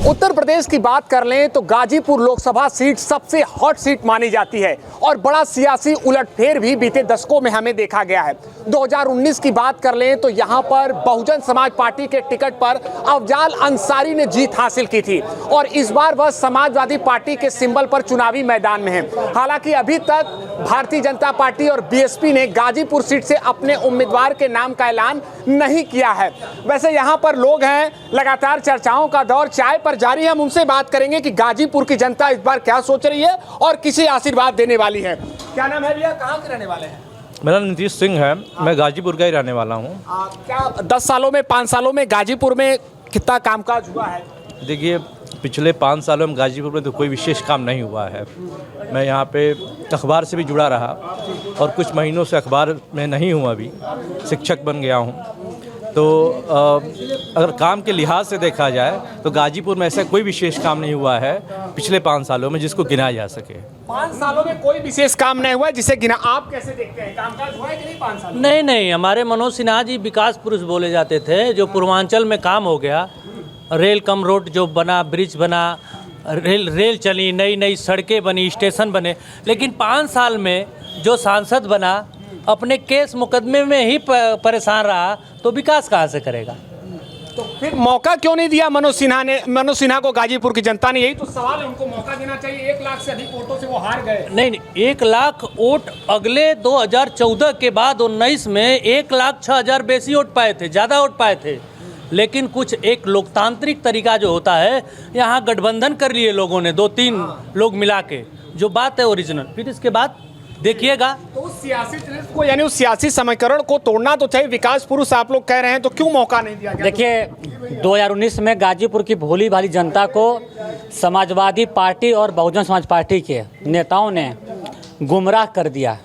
उत्तर प्रदेश की बात कर लें तो गाजीपुर लोकसभा सीट सबसे हॉट सीट मानी जाती है और बड़ा सियासी उलटफेर भी बीते दशकों में हमें देखा गया है। 2019 की बात कर लें तो यहां पर बहुजन समाज पार्टी के टिकट पर अफजाल अंसारी ने जीत हासिल की थी और इस बार वह समाजवादी पार्टी के सिंबल पर चुनावी मैदान में है। हालांकि अभी तक भारतीय जनता पार्टी और बीएसपी ने गाजीपुर सीट से अपने उम्मीदवार के नाम का ऐलान नहीं किया है। वैसे यहां पर लोग हैं, लगातार चर्चाओं का दौर चाय पर जारी है। हम उनसे बात करेंगे कि गाजीपुर की जनता इस बार क्या सोच रही है और किसे आशीर्वाद देने वाली है। क्या नाम है भैया, कहाँ के रहने वाले हैं? मेरा नीतीश सिंह है, मैं गाजीपुर का ही रहने वाला हूँ। क्या 10 सालों में 5 सालों में गाजीपुर में कितना कामकाज हुआ है? देखिए, पिछले 5 सालों में गाजीपुर में तो कोई विशेष काम नहीं हुआ है। मैं यहाँ पे अखबार से भी जुड़ा रहा और कुछ महीनों से अखबार में नहीं हूँ, अभी शिक्षक बन गया हूँ। तो अगर काम के लिहाज से देखा जाए तो गाजीपुर में ऐसा कोई विशेष काम नहीं हुआ है पिछले 5 सालों में जिसको गिनाया जा सके। 5 सालों में कोई विशेष काम नहीं हुआ है जिसे गिना। आप कैसे देखते हैं, कामकाज हुआ है कि नहीं 5 साल? नहीं, हमारे मनोज सिन्हा जी विकास पुरुष बोले जाते थे। जो पूर्वांचल में काम हो गया, रेल कम रोड जो बना, ब्रिज बना, रेल चली, नई सड़कें बनी, स्टेशन बने, लेकिन 5 साल में जो सांसद बना अपने केस मुकदमे में ही परेशान रहा, तो विकास कहाँ से करेगा? तो फिर मौका क्यों नहीं दिया मनोज सिन्हा को गाजीपुर की जनता ने? यही तो सवाल है, उनको मौका देना चाहिए। 1 लाख से अधिक वोटों से वो हार गए। नहीं, 1 लाख वोट अगले 2014 के बाद 19 में 1,06,000 बेसी वोट पाए थे, ज़्यादा वोट पाए थे। लेकिन कुछ एक लोकतांत्रिक तरीका जो होता है, यहाँ गठबंधन कर लिए लोगों ने, 2-3 लोग मिला के, जो बात है ओरिजिनल। फिर इसके बाद देखिएगा तो उस सियासी को, यानी उस सियासी समीकरण को तोड़ना तो चाहिए। विकास पुरुष आप लोग कह रहे हैं, तो क्यों मौका नहीं दिया गया? देखिए, 2019 में गाजीपुर की भोली भाली जनता को समाजवादी पार्टी और बहुजन समाज पार्टी के नेताओं ने गुमराह कर दिया।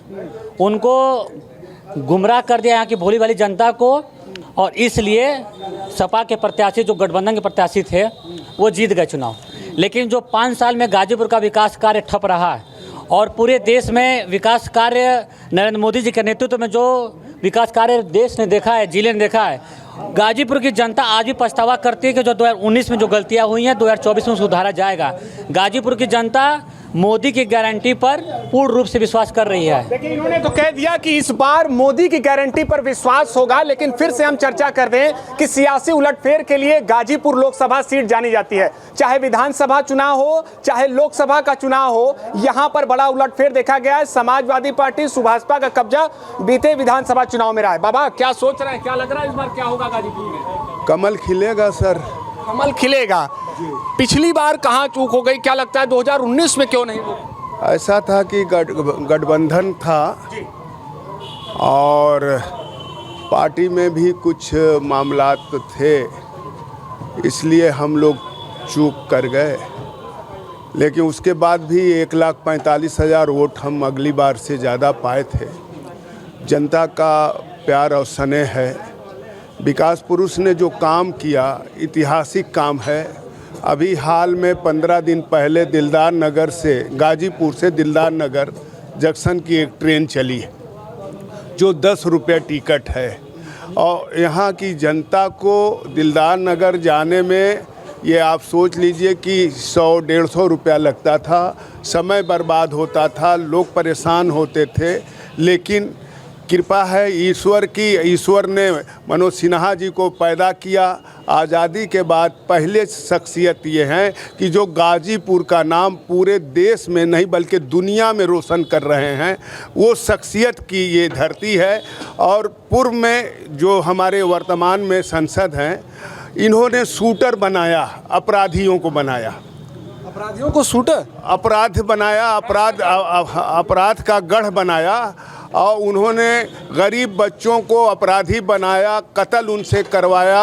उनको गुमराह कर दिया यहाँ की भोली भाली जनता को, और इसलिए सपा के प्रत्याशी, जो गठबंधन के प्रत्याशी थे, वो जीत गए चुनाव। लेकिन जो 5 साल में गाजीपुर का विकास कार्य ठप रहा है और पूरे देश में विकास कार्य नरेंद्र मोदी जी के नेतृत्व में जो विकास कार्य देश ने देखा है, जिले ने देखा है, गाजीपुर की जनता आज भी पछतावा करती है कि जो 2019 में जो गलतियां हुई हैं 2024 में सुधारा जाएगा। गाजीपुर की जनता मोदी की गारंटी पर पूर्ण रूप से विश्वास कर रही है। लेकिन इन्होंने तो कह दिया कि इस बार मोदी की गारंटी पर विश्वास होगा। लेकिन फिर से हम चर्चा कर रहे हैं कि सियासी उलटफेर के लिए गाजीपुर लोकसभा सीट जानी जाती है। चाहे विधानसभा चुनाव हो, चाहे लोकसभा का चुनाव हो, यहाँ पर बड़ा उलटफेर देखा गया है। समाजवादी पार्टी, सुभाषपा का कब्जा बीते विधानसभा चुनाव में रहा है। बाबा, क्या सोच रहे हैं, क्या लग रहा है इस बार क्या होगा गाजीपुर में? कमल खिलेगा सर, कमल खिलेगा। पिछली बार कहाँ चूक हो गई, क्या लगता है 2019 में क्यों नहीं? ऐसा था कि गठबंधन था और पार्टी में भी कुछ मामलात थे, इसलिए हम लोग चूक कर गए। लेकिन उसके बाद भी 1,45,000 वोट हम अगली बार से ज़्यादा पाए थे। जनता का प्यार और स्नेह है। विकास पुरुष ने जो काम किया, ऐतिहासिक काम है। अभी हाल में 15 दिन पहले दिलदार नगर से, गाजीपुर से दिलदार नगर जंक्शन की एक ट्रेन चली है जो 10 रुपये टिकट है, और यहाँ की जनता को दिलदार नगर जाने में ये आप सोच लीजिए कि 100-150 रुपया लगता था, समय बर्बाद होता था, लोग परेशान होते थे। लेकिन कृपा है ईश्वर की, ईश्वर ने मनोज सिन्हा जी को पैदा किया। आज़ादी के बाद पहले शख्सियत ये हैं कि जो गाजीपुर का नाम पूरे देश में नहीं बल्कि दुनिया में रोशन कर रहे हैं। वो शख्सियत की ये धरती है। और पूर्व में जो हमारे वर्तमान में सांसद हैं, इन्होंने शूटर बनाया, अपराधियों को बनाया, अपराधियों को शूटर, अपराध बनाया, अपराध का गढ़ बनाया, और उन्होंने गरीब बच्चों को अपराधी बनाया, कत्ल उनसे करवाया।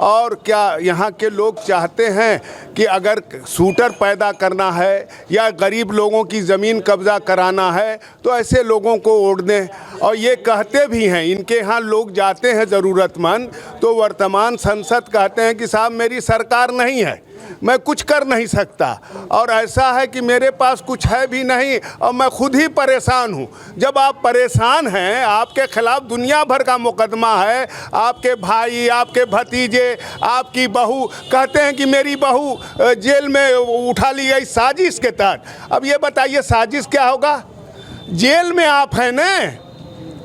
और क्या यहाँ के लोग चाहते हैं कि अगर शूटर पैदा करना है या गरीब लोगों की ज़मीन कब्जा कराना है तो ऐसे लोगों को वोट दें? और ये कहते भी हैं, इनके यहाँ लोग जाते हैं ज़रूरतमंद, तो वर्तमान सांसद कहते हैं कि साहब मेरी सरकार नहीं है, मैं कुछ कर नहीं सकता। और ऐसा है कि मेरे पास कुछ है भी नहीं और मैं खुद ही परेशान हूँ। जब आप परेशान हैं, आपके खिलाफ दुनिया भर का मुकदमा है, आपके भाई, आपके भतीजे, आपकी बहू कहते हैं कि मेरी बहू जेल में उठा ली गई साजिश के तहत। अब ये बताइए साजिश क्या होगा? जेल में आप हैं ना,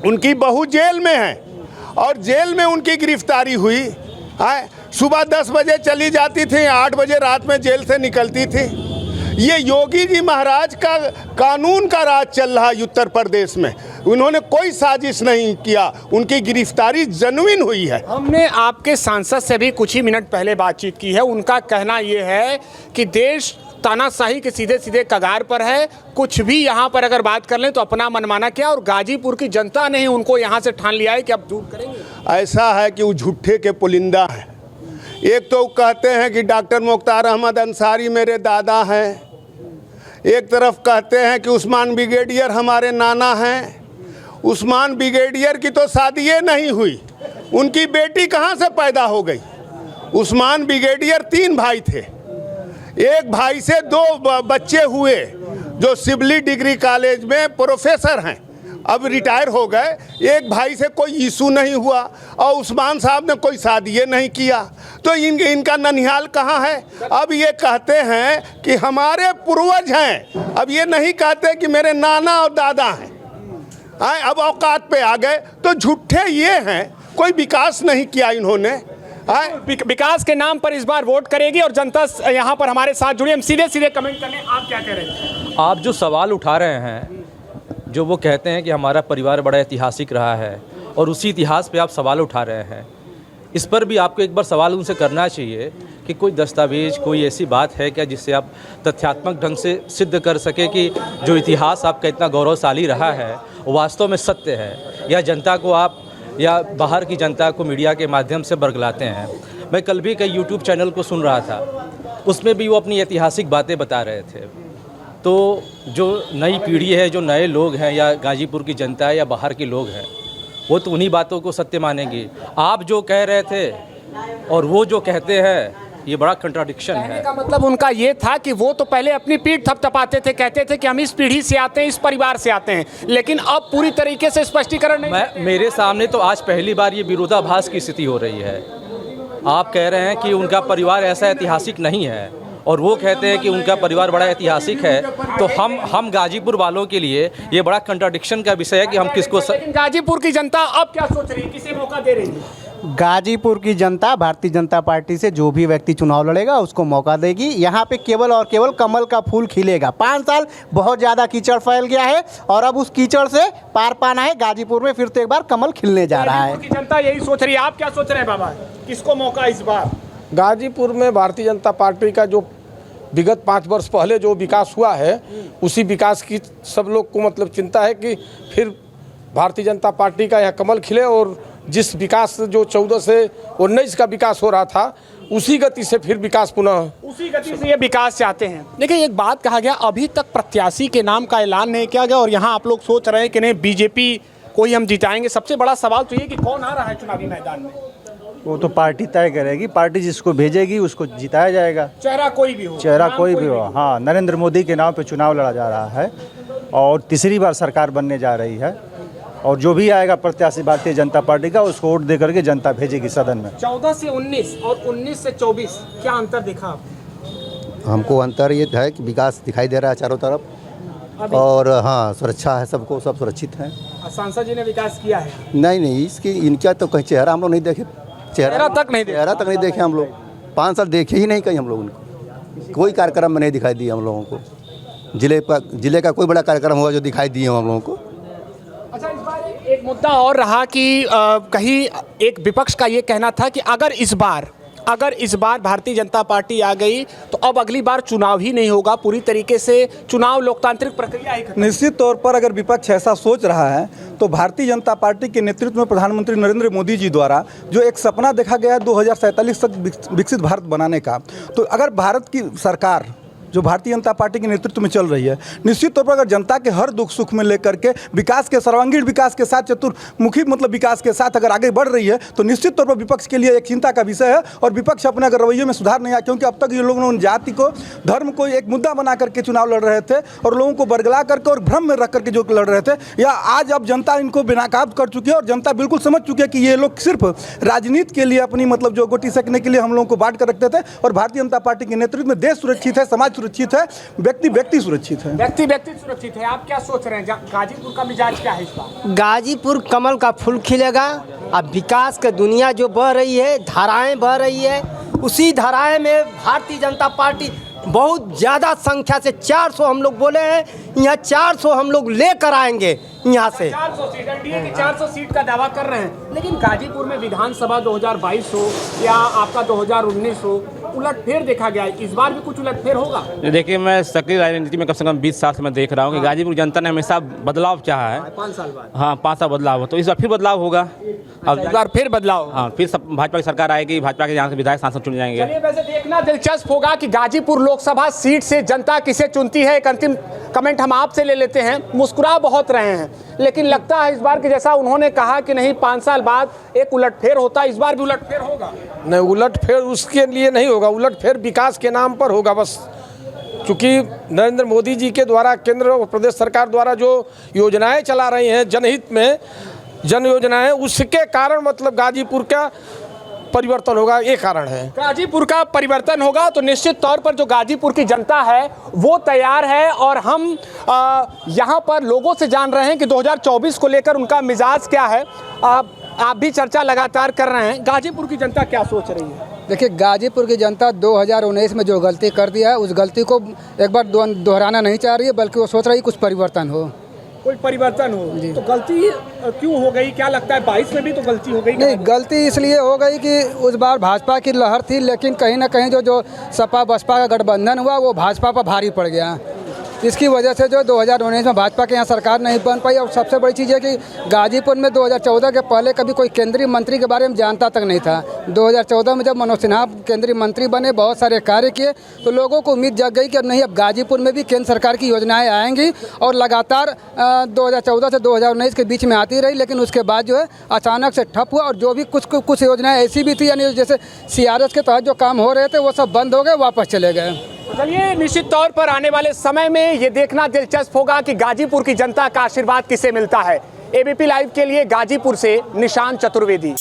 उनकी बहू जेल में है और जेल में उनकी गिरफ्तारी हुई है। सुबह 10 बजे चली जाती थी, 8 बजे रात में जेल से निकलती थी। ये योगी जी महाराज का कानून का राज चल रहा है उत्तर प्रदेश में। उन्होंने कोई साजिश नहीं किया, उनकी गिरफ्तारी जेन्युइन हुई है। हमने आपके सांसद से भी कुछ ही मिनट पहले बातचीत की है। उनका कहना ये है कि देश तानाशाही के सीधे सीधे कगार पर है। कुछ भी यहाँ पर अगर बात कर लें तो अपना मनमाना किया और गाजीपुर की जनता ने ही उनको यहाँ से ठान लिया है कि अब दूर करेंगे। ऐसा है कि वो झूठे के पुलिंदा हैं। एक तो कहते हैं कि डॉक्टर मुख्तार अहमद अंसारी मेरे दादा हैं, एक तरफ कहते हैं कि उस्मान ब्रिगेडियर हमारे नाना हैं। उस्मान ब्रिगेडियर की तो शादी नहीं हुई, उनकी बेटी कहाँ से पैदा हो गई? उस्मान ब्रिगेडियर 3 भाई थे, एक भाई से 2 बच्चे हुए जो सिवली डिग्री कॉलेज में प्रोफेसर हैं, अब रिटायर हो गए। एक भाई से कोई इशू नहीं हुआ और उस्मान साहब ने कोई शादी नहीं किया, तो इनका ननिहाल कहाँ है? अब ये कहते हैं कि हमारे पूर्वज हैं, अब ये नहीं कहते कि मेरे नाना और दादा हैं। अब औकात पे आ गए तो झूठे ये हैं, कोई विकास नहीं किया इन्होंने। विकास के नाम पर इस बार वोट करेगी और जनता यहाँ पर हमारे साथ जुड़ी। हम सीधे सीधे कमेंट करने, आप क्या कह रहे हैं? आप जो सवाल उठा रहे हैं, जो वो कहते हैं कि हमारा परिवार बड़ा ऐतिहासिक रहा है और उसी इतिहास पे आप सवाल उठा रहे हैं, इस पर भी आपको एक बार सवाल उनसे करना चाहिए कि कोई दस्तावेज, कोई ऐसी बात है क्या जिससे आप तथ्यात्मक ढंग से सिद्ध कर सके कि जो इतिहास आपका इतना गौरवशाली रहा है वो वास्तव में सत्य है, या जनता को आप या बाहर की जनता को मीडिया के माध्यम से बरगलाते हैं। मैं कल भी कई यूट्यूब चैनल को सुन रहा था, उसमें भी वो अपनी ऐतिहासिक बातें बता रहे थे। तो जो नई पीढ़ी है, जो नए लोग हैं, या गाजीपुर की जनता है या बाहर के लोग हैं, वो तो उन्हीं बातों को सत्य मानेंगे। आप जो कह रहे थे और वो जो कहते हैं, ये बड़ा कंट्राडिक्शन है। का मतलब उनका ये था कि वो तो पहले अपनी पीठ थपथपाते थे, कहते थे कि हम इस पीढ़ी से आते हैं, इस परिवार से आते हैं, लेकिन अब पूरी तरीके से स्पष्टीकरण नहीं। मेरे सामने तो आज पहली बार ये विरोधाभास की स्थिति हो रही है। आप कह रहे हैं कि उनका परिवार ऐसा ऐतिहासिक नहीं है और वो कहते हैं कि उनका परिवार बड़ा ऐतिहासिक है, तो हम गाजीपुर वालों के लिए ये बड़ा कंट्राडिक्शन का विषय है कि हम किसको गाजीपुर की जनता अब क्या सोच रही है, किसे मौका दे रही है? गाजीपुर की जनता भारतीय जनता पार्टी से जो भी व्यक्ति चुनाव लड़ेगा उसको मौका देगी। यहाँ पे केवल और केवल कमल का फूल खिलेगा। 5 साल बहुत ज़्यादा कीचड़ फैल गया है और अब उस कीचड़ से पार पाना है। गाजीपुर में फिर तो एक बार कमल खिलने जा रहा है। गाजीपुर की जनता यही सोच रही है, आप क्या सोच रहे हैं बाबा, किसको मौका इस बार? गाजीपुर में भारतीय जनता पार्टी का जो विगत 5 वर्ष पहले जो विकास हुआ है, उसी विकास की सब लोग को मतलब चिंता है कि फिर भारतीय जनता पार्टी का यहाँ कमल खिले और जिस विकास जो 14 से 19 का विकास हो रहा था, उसी गति से फिर विकास पुनः उसी गति से ये विकास चाहते हैं। देखिए, एक बात कहा गया, अभी तक प्रत्याशी के नाम का ऐलान नहीं किया गया और यहाँ आप लोग सोच रहे हैं कि नहीं बीजेपी को ही हम जिताएंगे। सबसे बड़ा सवाल तो ये कि कौन आ रहा है चुनावी मैदान में? वो तो पार्टी तय करेगी, पार्टी जिसको भेजेगी उसको जिताया जाएगा। चेहरा कोई भी हो, चेहरा कोई भी हो। हाँ, नरेंद्र मोदी के नाम पे चुनाव लड़ा जा रहा है और तीसरी बार सरकार बनने जा रही है और जो भी आएगा प्रत्याशी भारतीय जनता पार्टी का, उसको वोट दे करके जनता भेजेगी सदन में। 14 से 19 और 19 से 24 क्या अंतर देखा आप? हमको अंतर ये है कि विकास दिखाई दे रहा है चारों तरफ और हाँ, सुरक्षा है, सबको सब सुरक्षित हैं। सांसद जी ने विकास किया है? नहीं, इसकी इनका तो कहीं चेहरा हम लोग नहीं देखे, चेहरा तक नहीं देखे हम लोग। 5 साल देखे ही नहीं कहीं हम लोग उनको, कोई कार्यक्रम में नहीं दिखाई दिया हम लोगों को। जिले का कोई बड़ा कार्यक्रम हुआ जो दिखाई दिए हम लोगों को। अच्छा, इस बार एक मुद्दा और रहा कि कहीं एक विपक्ष का ये कहना था कि अगर इस बार भारतीय जनता पार्टी आ गई तो अब अगली बार चुनाव ही नहीं होगा, पूरी तरीके से चुनाव लोकतांत्रिक प्रक्रिया ही खत्म। निश्चित तौर पर अगर विपक्ष ऐसा सोच रहा है तो भारतीय जनता पार्टी के नेतृत्व में प्रधानमंत्री नरेंद्र मोदी जी द्वारा जो एक सपना देखा गया है 2047 तक विकसित भारत बनाने का, तो अगर भारत की सरकार जो भारतीय जनता पार्टी के नेतृत्व में चल रही है, निश्चित तौर पर अगर जनता के हर दुख सुख में लेकर के विकास के सर्वांगीण विकास के साथ चतुर्मुखी मतलब विकास के साथ अगर आगे बढ़ रही है तो निश्चित तौर पर विपक्ष के लिए एक चिंता का विषय है। और विपक्ष अपने अगर रवैये में सुधार नहीं आया, क्योंकि अब तक ये लोग जाति को धर्म को एक मुद्दा बना करके चुनाव लड़ रहे थे और लोगों को बरगला करके और भ्रम में रख करके जो लड़ रहे थे, या आज अब जनता इनको बेनकाब कर चुकी है और जनता बिल्कुल समझ चुकी है कि ये लोग सिर्फ राजनीति के लिए अपनी मतलब जो गोटी सेकने के लिए हम लोगों को बांट कर रखते थे। और भारतीय जनता पार्टी के नेतृत्व में देश सुरक्षित है, समाज सुरक्षित है, व्यक्ति सुरक्षित है, व्यक्ति सुरक्षित है। आप क्या सोच रहे हैं, गाजीपुर का मिजाज क्या है इस बार? गाजीपुर कमल का फूल खिलेगा। अब विकास की दुनिया जो बह रही है, धाराएं बह रही है, उसी धाराएं में भारतीय जनता पार्टी बहुत ज़्यादा संख्या से 400 हम लोग बोले हैं, यहाँ 400 हम लोग लेकर आएंगे यहाँ से। 400 सीट, एनडीए की 400 सीट का दावा कर रहे हैं, लेकिन गाजीपुर में विधानसभा 2022 हो या आपका 2019 हो, उलटफेर देखा गया है। इस बार भी कुछ उलटफेर होगा? देखिए, मैं सक्रिय राजनीति में कम से कम 20 साल से मैं देख रहा हूँ कि गाजीपुर जनता ने हमेशा बदलाव चाहा है। 5 साल बाद? हाँ, 5 साल बदलाव हो, तो इस बार फिर बदलाव होगा। अब इस बार फिर बदलाव? हाँ, फिर सब भाजपा की सरकार आएगी, भाजपा के यहाँ से विधायक सांसद चुने जाएंगे। चलिए, वैसे देखना दिलचस्प होगा कि गाजीपुर लोकसभा सीट से जनता किसे चुनती है। एक अंतिम कमेंट हम आपसे ले लेते हैं। मुस्कुरा बहुत रहे हैं, लेकिन लगता है इस बार कि जैसा उन्होंने कहा कि नहीं 5 साल बाद एक उलटफेर होता है, इस बार भी उलटफेर होगा? नहीं, उलटफेर उसके लिए नहीं होगा, उलटफेर विकास के नाम पर होगा बस। क्योंकि नरेंद्र मोदी जी के द्वारा केंद्र और प्रदेश सरकार द्वारा जो योजनाएं चला रही हैं जनहित में, जन योजनाएं, उसके कारण मतलब गाजीपुर का परिवर्तन होगा, ये कारण है। गाजीपुर का परिवर्तन होगा तो निश्चित तौर पर जो गाजीपुर की जनता है वो तैयार है। और हम यहाँ पर लोगों से जान रहे हैं कि 2024 को लेकर उनका मिजाज क्या है। आप भी चर्चा लगातार कर रहे हैं, गाजीपुर की जनता क्या सोच रही है? देखिए, गाजीपुर की जनता 2019 में जो गलती कर दिया है, उस गलती को एक बार दोहराना नहीं चाह रही है, बल्कि वो सोच रही है कुछ परिवर्तन हो, कोई परिवर्तन हो। तो गलती क्यों हो गई, क्या लगता है? 22 में भी तो गलती हो गई। नहीं, गलती इसलिए हो गई कि उस बार भाजपा की लहर थी, लेकिन कहीं ना कहीं जो सपा बसपा का गठबंधन हुआ वो भाजपा पर भारी पड़ गया। इसकी वजह से जो 2019 में भाजपा के यहाँ सरकार नहीं बन पाई। और सबसे बड़ी चीज़ है कि गाजीपुर में 2014 के पहले कभी कोई केंद्रीय मंत्री के बारे में जानता तक नहीं था। 2014 में जब मनोज सिन्हा केंद्रीय मंत्री बने, बहुत सारे कार्य किए, तो लोगों को उम्मीद जग गई कि अब नहीं, अब गाजीपुर में भी केंद्र सरकार की योजनाएं आएंगी। और लगातार 2014 से 2019 के बीच में आती रही, लेकिन उसके बाद जो है अचानक से ठप हुआ। और जो भी कुछ योजनाएँ ऐसी भी थी, यानी जैसे CRS के तहत जो काम हो रहे थे वो सब बंद हो गए, वापस चले गए। चलिए, निश्चित तौर पर आने वाले समय में ये देखना दिलचस्प होगा कि गाजीपुर की जनता का आशीर्वाद किसे मिलता है। ABP लाइव के लिए गाजीपुर से निशान चतुर्वेदी।